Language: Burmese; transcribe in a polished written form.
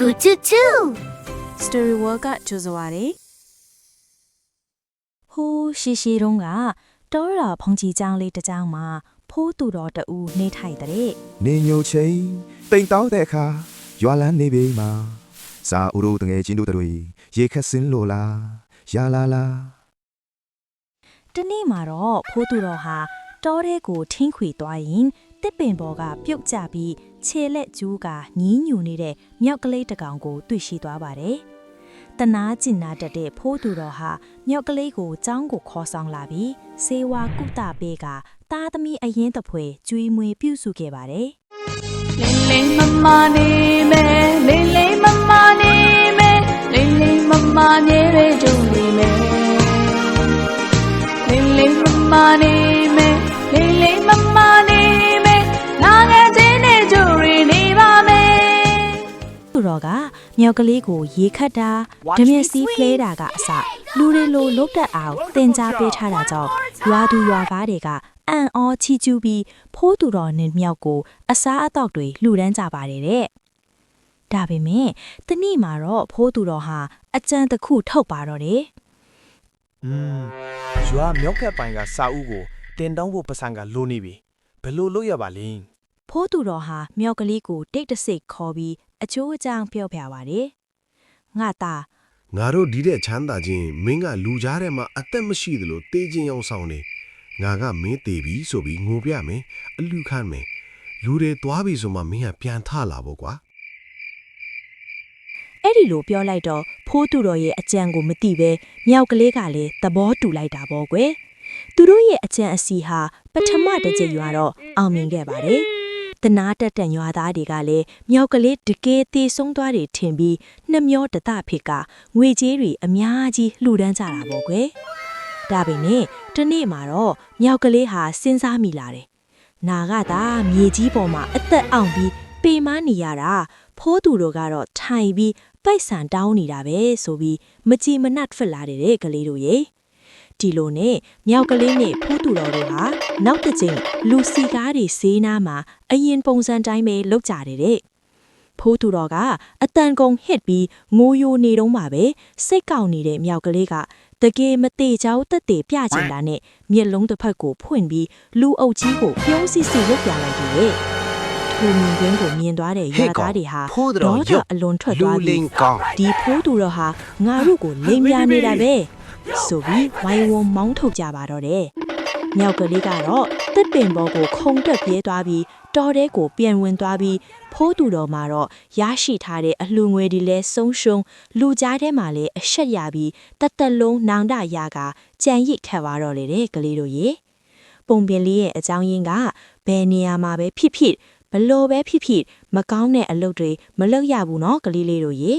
우쭈쭈 Story Worldကကြိုဆိုပါရယ်ဟိုးရှိရှိတုန်းကတောတော်ဖုန်ကြီးကျောင်းလေးတစ်ကျောင်းမှာဖိုးသူတော်တူနေထိုင်တဲ့ နေညိုချင်းတိမ်တောင်းတဲ့အခါရွာလန်းနေပြီမှာစာအုပ်တို့တငယ်ချင်းတို့တွေရေခက်စင်းလို့လားရာလာလား တနေ့မှာတော့ဖိုးသူတော်ဟာတောထဲကိုထင်းခွေသွားရင်တစ်ပင်ပေါ်ကပြုတ်ကျပြီးခြေလက်ကျူးကညင်းညူနေတဲ့မြောက်ကလေးတစ်ကောင်ကိုတွေ့ရှိသွားပါတယ်။တနာကျင်နာတတ်တဲ့ဖိုးသူတော်ဟာမြောက်ကလေးကိုကျောင်းကိုခေါ်ဆောင်လာပြီးစေဝါကုတပေးကသားသမီးအရင်တဖွဲကျွေးမွေးပြုစုခဲ့ပါတယ်။ လေးလေးမမနေမယ်လေးလေးမမနေမယ်လေးလေးမမနေပဲကြုံနေမယ်လေးလေးမမနေမယ်လေးလေးမမနေမယ်ငါငယ်ချင်းနဲ့ကြုံရနေပါမယ် သူတော်ကမြောက်ကလေးကိုရေခတ်တာဓမြစီဖလဲတာကအစလူတွေလိုလုတ်တက်အောင်တင် जा ပေးထားတာကြောင့်ရွာသူရွာသားတွေကအံ့ဩချီကျူးပြီးဖိုးသူတော်နဲ့မြောက်ကိုအစားအသောက်တွေလှူဒန်းကြပါတယ်တဲ့ဒါပေမဲ့တနေ့မှာတော့ဖိုးသူတော်ဟာအကြံတစ်ခုထုတ်ပါတော့တယ် ရွာမြောက်ကပ်ပိုင်းကစာအုပ်ကိုတင်တောင်းဖို့ပစံကလိုနေပြီဘယ်လိုလုပ်ရပါလဲ ဖိုးသူတော်ဟာမြောက်ကလေးကိုတိတ်တဆိတ်ခေါ်ပြီးအချိုးအချောင်းပြောပြပါတယ်ငါသား ငါတို့ဒီတဲ့ချမ်းသာချင်းမင်းကလူကြားထဲမှာအသက်မရှိသလိုတေးချင်းအောင်ဆောင်နေငါကမင်းတေးပြီဆိုပြီးငိုပြမယ်အလူခန့်မယ်လူတွေသွားပြီဆိုမှမင်းကပြန်ထလာဖို့ကွာ အဲ့ဒီလိုပြောလိုက်တော့ဖိုးသူတော်ရဲ့အကြံကိုမသိပဲမြောက်ကလေးကလည်းသဘောတူလိုက်တာပေါ့ကွယ်သူတို့ရဲ့အကြံအစီဟာပထမတစ်ကြိမ်ရွာတော့အောင်မြင်ခဲ့ပါတယ်တနာတက်တန်ရွာသားတွေကလည်းမြောက်ကလေးတကယ်သေးဆုံးသွားတယ်ထင်ပြီးနှမျောတတဖိကငွေကြေးတွေအများကြီးလှူဒန်းကြတာပေါ့ကွယ်ဒါပေမဲ့တနေ့မှာတော့မြောက်ကလေးဟာစဉ်းစားမိလာတယ်နာကသာမြေကြီးပေါ်မှာအသက်အောင်ပြီးပေမနေရတာဖိုးသူတို့ကတော့ထိုင်ပြီးပိုက်ဆံတောင်းနေတာပဲဆိုပြီးမကြည်မနှက်ထွက်လာတဲ့ကလေးတို့ရေဒီလိုနဲ့မြောက်ကလေးနဲ့ဖိုးသူတော်တို့ဟာနောက်တစ်ချိန်လူစီကားတွေဈေးနားမှာအရင်ပုံစံတိုင်းပဲလောက်ကြတယ်တဲ့ဖိုးသူတော်ကအတန်ကုန်ဟစ်ပြီးငိုယိုနေတော့မှပဲစိတ်ကောက်နေတဲ့မြောက်ကလေးကတကယ်မသေးချောင်းတက်တဲ့ပြချင်တာနဲ့မျက်လုံးတစ်ဖက်ကိုဖွင့်ပြီးလူအုပ်ကြီးကိုပြုံးစီစီလုပ်ပြလိုက်တယ် လူမြင်ကွင်းကိုမြင်သွားတဲ့ရွာသားတွေဟာတော့အလွန်ထွက်သွားပြီးဒီဖိုးသူတော်ဟာငါတို့ကိုလိမ်ပြနေတာပဲဆိုပြီးဝိုင်းဝန်းမောင်းထုတ်ကြပါတော့တယ်။မြောက်ကလေးကတော့တစ်ပင်ပေါ်ကိုခုံတက်ပြေးသွားပြီးတော်တဲကိုပြန်ဝင်သွားပြီးဖိုးသူတော်မှာတော့ရရှိထားတဲ့အလှငွေတွေလဲဆုံးရှုံးလူကြားထဲမှာလဲအဆက်ရပြီးတသက်လုံးနောင်တရကကြံရစ်ခတ်သွားတော့လေတဲ့ကလေးတို့ရေပုံပင်လေးရဲ့အကြောင်းရင်းကဘယ်နေရာမှာပဲဖြစ်ဖြစ်ဘလို့ပဲဖြစ်ဖြစ်မကောင်းတဲ့အလုပ်တွေမလုပ်ရဘူးနော်ကလေးလေးတို့ရေ